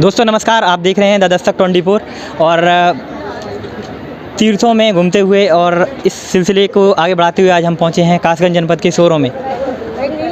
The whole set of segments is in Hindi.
दोस्तों नमस्कार, आप देख रहे हैं द दस्तक 24 और तीर्थों में घूमते हुए और इस सिलसिले को आगे बढ़ाते हुए आज हम पहुंचे हैं कासगंज जनपद के सोरों में।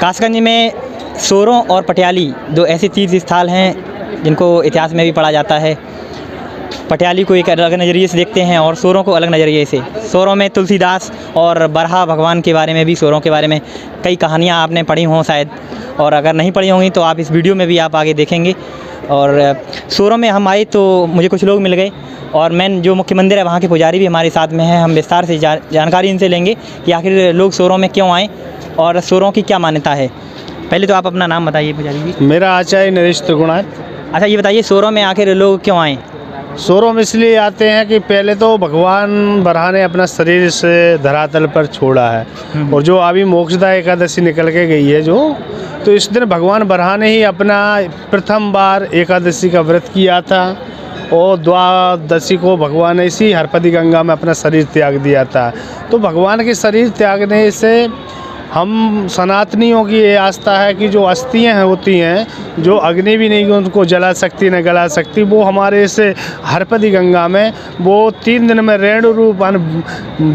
कासगंज में सोरों और पटियाली दो ऐसे तीर्थ स्थल हैं जिनको इतिहास में भी पढ़ा जाता है। पटियाली को एक अलग नज़रिए से देखते हैं और सोरों को अलग नज़रिए से। सोरों में तुलसीदास और बरहा भगवान के बारे में भी, सोरों के बारे में कई कहानियाँ आपने पढ़ी हों शायद, और अगर नहीं पढ़ी होंगी तो आप इस वीडियो में भी आप आगे देखेंगे। और सोरों में हम आए तो मुझे कुछ लोग मिल गए और मेन जो मुख्य मंदिर है वहाँ के पुजारी भी हमारे साथ में हैं। हम विस्तार से जानकारी इनसे लेंगे कि आखिर लोग सोरों में क्यों आएँ और सोरों की क्या मान्यता है। पहले तो आप अपना नाम बताइए पुजारी जी। मेरा आचार्य नरेश त्रिगुणाथ। अच्छा, ये बताइए सोरों में आखिर लोग क्यों आएँ? सोरों में इसलिए आते हैं कि पहले तो भगवान बरहा ने अपना शरीर से धरातल पर छोड़ा है और जो अभी मोक्षदा एकादशी निकल के गई है तो इस दिन भगवान बरहा ने ही अपना प्रथम बार एकादशी का व्रत किया था और द्वादशी को भगवान ने इसी हरपति गंगा में अपना शरीर त्याग दिया था। तो भगवान के शरीर त्यागने से हम सनातनियों की ये आस्था है कि जो अस्थियाँ होती हैं, जो अग्नि भी नहीं उनको जला सकती न गला सकती, वो हमारे इस हरपति गंगा में वो 3 दिन में रेणु रूप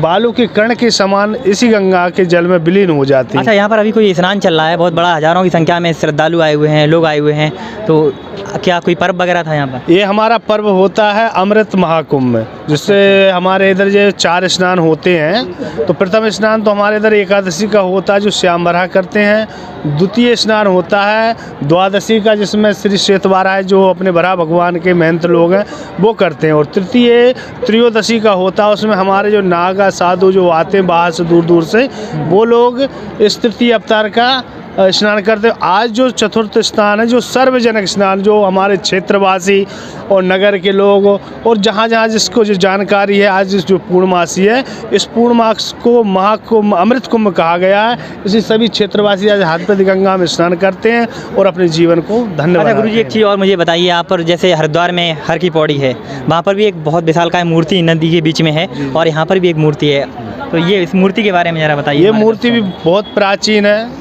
बालू के कण के समान इसी गंगा के जल में विलीन हो जाती है। अच्छा, यहाँ पर अभी कोई स्नान चल रहा है, बहुत बड़ा, हज़ारों की संख्या में श्रद्धालु आए हुए हैं, लोग आए हुए हैं, तो क्या कोई पर्व वगैरह था यहाँ पर? ये हमारा पर्व होता है अमृत महाकुंभ में, जिससे हमारे इधर जो 4 स्नान होते हैं। तो प्रथम स्नान तो हमारे इधर एकादशी का होता है जो श्याम बरहा करते हैं। द्वितीय स्नान होता है द्वादशी का, जिसमें श्री श्वेतवारा है जो अपने बरहा भगवान के महंत लोग हैं वो करते हैं। और तृतीय त्रयोदशी का होता है, उसमें हमारे जो नागा साधु जो आते हैं बाहर से दूर दूर से, वो लोग इस तृतीय अवतार का स्नान करते हैं। आज जो चतुर्थ स्नान है, जो सार्वजनिक स्नान, जो हमारे क्षेत्रवासी और नगर के लोग और जहाँ जहाँ जिसको जो जानकारी है, आज जो पूर्णमासी है, इस पूर्णमास को महाकुंभ अमृत कुंभ कहा गया है। इसी सभी क्षेत्रवासी आज हरपति गंगा में स्नान करते हैं और अपने जीवन को धन्य बनाते हैं। गुरु जी, एक चीज़ और मुझे बताइए, यहाँ पर जैसे हरिद्वार में हर की पौड़ी है, वहाँ पर भी एक बहुत विशालकाय मूर्ति नदी के बीच में है और यहाँ पर भी एक मूर्ति है, तो ये इस मूर्ति के बारे में ज़रा बताइए। ये मूर्ति भी बहुत प्राचीन है,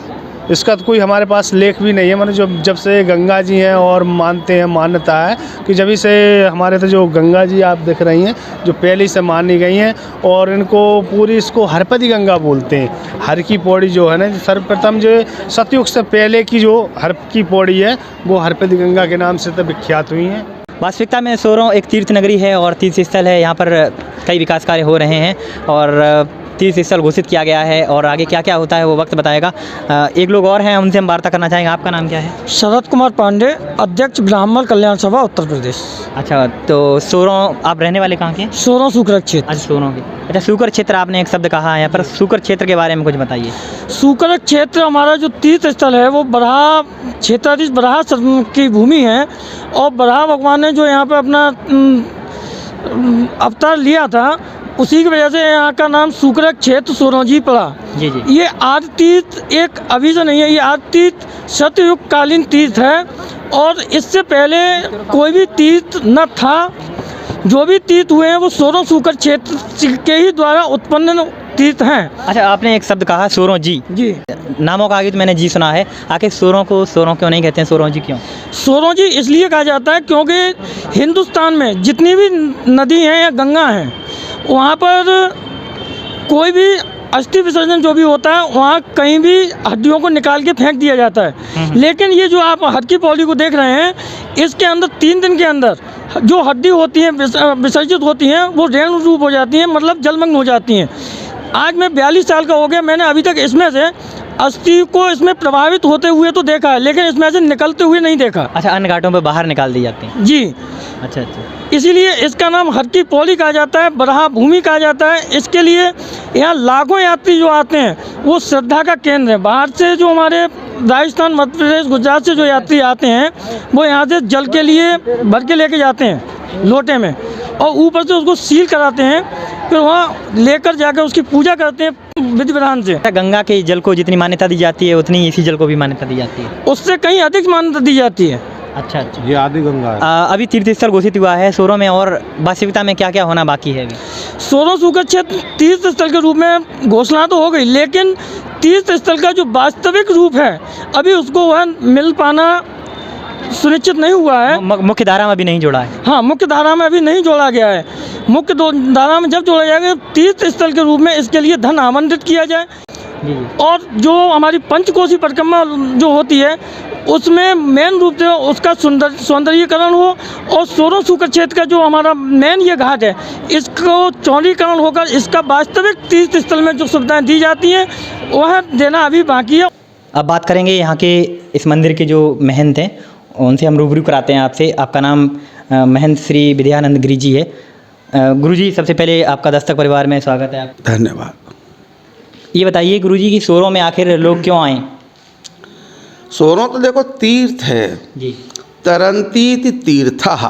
इसका तो कोई हमारे पास लेख भी नहीं है। मैंने जब से गंगा जी हैं और मानते हैं, मान्यता है कि जब से हमारे तो जो गंगा जी आप देख रही हैं जो पहले से मानी गई हैं और इनको पूरी इसको हरपति गंगा बोलते हैं। हर की पौड़ी जो है ना, सर्वप्रथम जो सतयुग से पहले की जो हर की पौड़ी है वो हरपति गंगा के नाम से तो विख्यात हुई हैं। वास्तविकता में सोरों एक तीर्थ नगरी है और तीर्थ स्थल है। यहाँ पर कई विकास कार्य हो रहे हैं और तीर्थ स्थल घोषित किया गया है और आगे क्या क्या होता है वो वक्त बताएगा। एक लोग और हैं, उनसे हम वार्ता करना चाहेंगे। आपका नाम क्या है? शरद कुमार पांडे, अध्यक्ष ब्राह्मण कल्याण सभा उत्तर प्रदेश। अच्छा, तो सोरों आप रहने वाले कहाँ के? सोरों सूकर क्षेत्र। अच्छा, सोरों के। अच्छा, सूकर क्षेत्र आपने एक शब्द कहा है, पर सूकर क्षेत्र के बारे में कुछ बताइए। सूकर क्षेत्र हमारा जो तीर्थ स्थल है वो बरहा क्षेत्राधीश बरहा की भूमि है और बरहा भगवान ने जो यहाँ पे अपना अवतार लिया था, उसी की वजह से यहाँ का नाम सूकर क्षेत्र सोरों जी पड़ा। जी जी। ये आदि तीर्थ एक अभी से नहीं है, ये आदि तीर्थ सतयुग कालीन तीर्थ है और इससे पहले कोई भी तीर्थ न था। जो भी तीर्थ हुए हैं वो सोरों सूकर क्षेत्र के ही द्वारा उत्पन्न तीर्थ हैं। अच्छा, आपने एक शब्द कहा सोरों जी। जी, नामों का आगे तो मैंने जी सुना है, आखिर सोरों को सोरों क्यों नहीं कहते हैं, सोरों जी क्यों? सोरों जी इसलिए कहा जाता है क्योंकि हिंदुस्तान में जितनी भी नदी हैं या गंगा हैं, वहाँ पर कोई भी अस्थि विसर्जन जो भी होता है वहाँ कहीं भी हड्डियों को निकाल के फेंक दिया जाता है। लेकिन ये जो आप हर की पौड़ी को देख रहे हैं, इसके अंदर 3 दिन के अंदर जो हड्डी होती हैं विसर्जित होती हैं वो रेणु रूप हो जाती हैं, मतलब जलमग्न हो जाती हैं। आज मैं 42 साल का हो गया, मैंने अभी तक इसमें से अस्थि को इसमें प्रभावित होते हुए तो देखा है, लेकिन इसमें से निकलते हुए नहीं देखा। अच्छा, अन्य घाटों पर बाहर निकाल दी जाती हैं। जी, अच्छा अच्छा। इसीलिए इसका नाम हर की पौड़ी कहा जाता है, बरहा भूमि कहा जाता है। इसके लिए यहाँ लाखों यात्री जो आते हैं वो श्रद्धा का केंद्र है। बाहर से जो हमारे राजस्थान, मध्य प्रदेश, गुजरात से जो यात्री आते हैं वो यहाँ से जल के लिए भर के लेके जाते हैं लोटे में और ऊपर से उसको सील कराते हैं, फिर वहाँ लेकर जाकर उसकी पूजा करते हैं विधि विधान से। गंगा के जल को जितनी मान्यता दी जाती है उतनी इसी जल को भी मान्यता दी जाती है? उससे कहीं अधिक मान्यता दी जाती है। अच्छा अच्छा। ये आदि गंगा है। अभी तीर्थ स्थल घोषित हुआ है सोरों में, और वास्तविकता में क्या क्या होना बाकी है अभी? सोरों सूकर क्षेत्र तीर्थ स्थल के रूप में घोषणा तो हो गई, लेकिन तीर्थ स्थल का जो वास्तविक रूप है अभी उसको वह मिल पाना सुनिश्चित नहीं हुआ है। मुख्य धारा में अभी नहीं जोड़ा है। हाँ, मुख्य धारा में अभी नहीं जोड़ा गया है। मुख्य धारा में जब जोड़ा जाएगा तीर्थ स्थल के रूप में इसके लिए धन आवंटित किया जाए। जी। और जो हमारी पंचकोशी परिक्रमा जो होती है उसमें मेन रूप से उसका सौंदर्यीकरण हो, और सोरों सूकर क्षेत्र का जो हमारा मेन ये घाट है इसको चौड़ीकरण होकर इसका वास्तविक तीर्थ स्थल में जो सुविधाएं दी जाती हैं वह देना अभी बाकी है। अब बात करेंगे यहाँ के इस मंदिर के जो महंत हैं, उनसे हम रूबरू कराते हैं आपसे। आपका नाम महंत श्री विद्यानंद गिरी जी है। गुरुजी, सबसे पहले आपका दस्तक परिवार में स्वागत है। आप धन्यवाद। ये बताइए गुरुजी कि सोरों में आखिर लोग क्यों आए? सोरों तो देखो तीर्थ है जी। तरंतीति तीर्थः,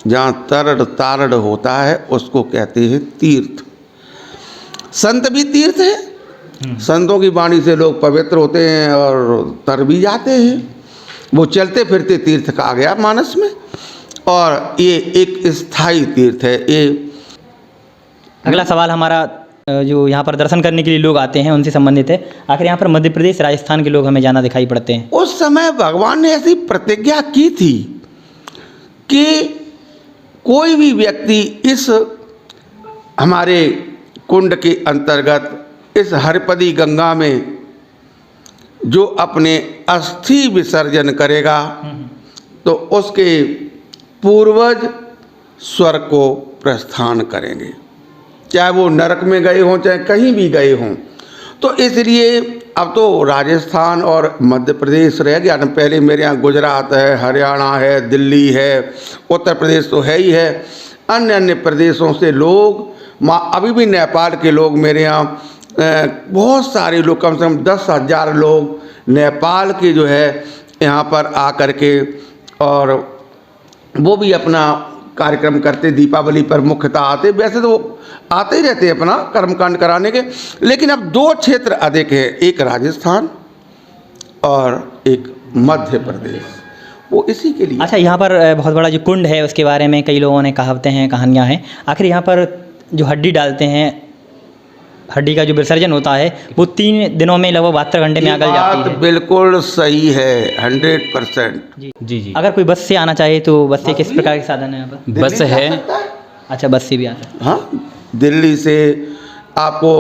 जहाँ तरड़ तारड़ होता है उसको कहते हैं तीर्थ। संत भी तीर्थ है, संतों की वाणी से लोग पवित्र होते हैं और तर भी जाते हैं। वो चलते फिरते तीर्थ कहा गया मानस में, और ये एक स्थायी तीर्थ है। ये अगला सवाल हमारा जो यहाँ पर दर्शन करने के लिए लोग आते हैं उनसे संबंधित है। आखिर यहाँ पर मध्य प्रदेश राजस्थान के लोग हमें ज़्यादा दिखाई पड़ते हैं। उस समय भगवान ने ऐसी प्रतिज्ञा की थी कि कोई भी व्यक्ति इस हमारे कुंड के अंतर्गत इस हरिपदी गंगा में जो अपने अस्थि विसर्जन करेगा तो उसके पूर्वज स्वर्ग को प्रस्थान करेंगे, चाहे वो नरक में गए हों चाहे कहीं भी गए हों। तो इसलिए अब तो राजस्थान और मध्य प्रदेश रह गया ना, पहले मेरे यहाँ गुजरात है, हरियाणा है, दिल्ली है, उत्तर प्रदेश तो है ही है। अन्य अन्य प्रदेशों से लोग, अभी भी नेपाल के लोग मेरे यहाँ बहुत सारे लोग, कम से कम 10,000 लोग नेपाल के जो है यहाँ पर आकर के, और वो भी अपना कार्यक्रम करते। दीपावली पर मुख्यतः आते, वैसे तो आते ही रहते हैं अपना कर्मकांड कराने के, लेकिन अब 2 क्षेत्र अधिक है, एक राजस्थान और एक मध्य प्रदेश, वो इसी के लिए। अच्छा, यहाँ पर बहुत बड़ा जो कुंड है उसके बारे में कई लोगों ने कहावतें हैं, कहानियाँ हैं। आखिर यहाँ पर जो हड्डी डालते हैं, हड्डी का जो विसर्जन होता है वो 3 दिनों में लगभग 72 घंटे में आ गल जाती है। बिल्कुल सही है, 100%। जी। अगर कोई बस से आना चाहे तो बस से किस प्रकार के साधन है यहाँ पर? बस है। अच्छा, बस से भी आता है। हाँ, दिल्ली से आपको,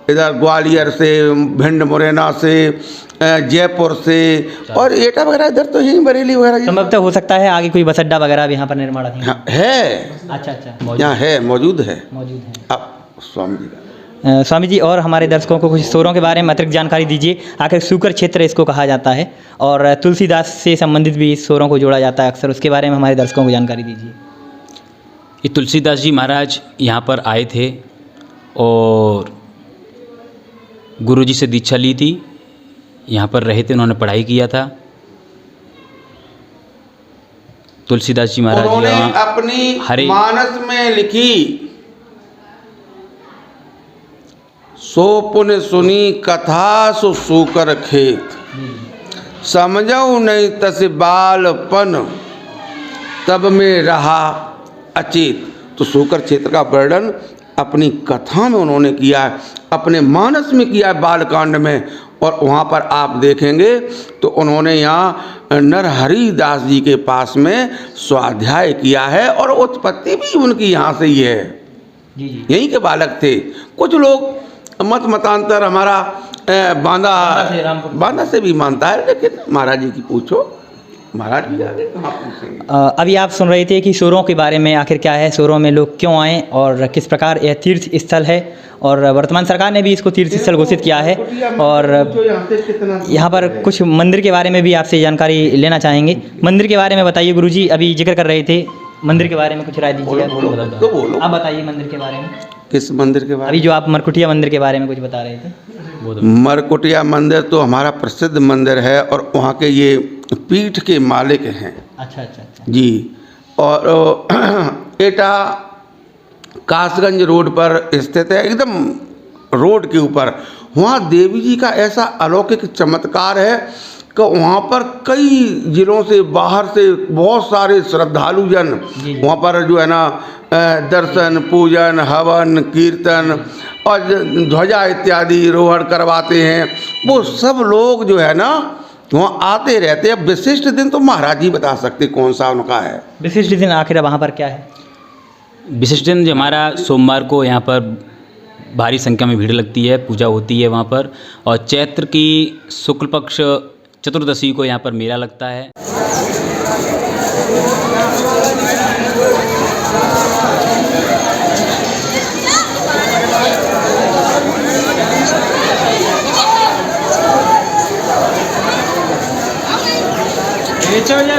इधर ग्वालियर से, भिंड मुरैना से, जयपुर से, और एटा वगैरह इधर तो ही बरेली वगैरह। संभवतः हो सकता है आगे कोई बस अड्डा वगैरह भी यहाँ पर निर्माणाधीन हाँ, है। अच्छा, यहाँ है, मौजूद है। अब स्वामी जी का स्वामी जी, और हमारे दर्शकों को कुछ सोरों के बारे में अतिरिक्त जानकारी दीजिए। आखिर सूकर क्षेत्र इसको कहा जाता है, और तुलसीदास से संबंधित भी इस सोरों को जोड़ा जाता है अक्सर, उसके बारे में हमारे दर्शकों को जानकारी दीजिए। ये तुलसीदास जी महाराज यहाँ पर आए थे और गुरु जी से दीक्षा ली थी, यहाँ पर रहे थे, उन्होंने पढ़ाई किया था। तुलसीदास जी महाराज उन्होंने यहाँ अपनी मानस में लिखी, सो पुन सुनी कथा सो सूकर खेत, समझऊ नहीं तस बालपन तब में रहा अचेत। तो सूकर क्षेत्र का वर्णन अपनी कथा में उन्होंने किया है, अपने मानस में किया है बालकांड में, और वहाँ पर आप देखेंगे तो उन्होंने यहाँ नरहरि दास जी के पास में स्वाध्याय किया है, और उत्पत्ति भी उनकी यहाँ से ही है, यहीं के बालक थे। कुछ लोग मतांतर हमारा बांदा से भी मानता है, लेकिन महाराज जी की पूछो, महाराज जी आगे कहाँ पूछेंगे। अभी आप सुन रहे थे कि सोरों के बारे में, आखिर क्या है सोरों में लोग क्यों आए और किस प्रकार यह तीर्थ स्थल है, और वर्तमान सरकार ने भी इसको तीर्थ स्थल घोषित किया है। और यहाँ पर कुछ मंदिर के बारे में भी आपसे जानकारी लेना चाहेंगे। मंदिर के बारे में बताइए गुरुजी, अभी जिक्र कर रहे थे, मंदिर के बारे में कुछ राय दीजिए। बोलो। आप बताइए मंदिर के बारे में। किस मंदिर के बारे में? अभी जो आप मरकुटिया मंदिर के बारे में कुछ बता रहे थे। मरकुटिया मंदिर तो हमारा प्रसिद्ध मंदिर है, और वहाँ के ये पीठ के मालिक हैं। अच्छा जी। और एटा कासगंज रोड पर स्थित है, एकदम रोड के ऊपर। वहाँ देवी जी का ऐसा अलौकिक चमत्कार है कि वहाँ पर कई जिलों से, बाहर से बहुत सारे श्रद्धालु जन वहाँ पर जो है ना दर्शन, पूजन, हवन, कीर्तन और ध्वजा इत्यादि रोहण करवाते हैं। वो सब लोग जो है ना तो वहाँ आते रहते। अब विशिष्ट दिन तो महाराज जी बता सकते कौन सा उनका है। विशिष्ट दिन आखिर वहाँ पर क्या है? विशिष्ट दिन जो हमारा सोमवार को यहाँ पर भारी संख्या में भीड़ लगती है, पूजा होती है वहाँ पर। और चैत्र की शुक्ल पक्ष चतुर्दशी को यहाँ पर मेला लगता है। चल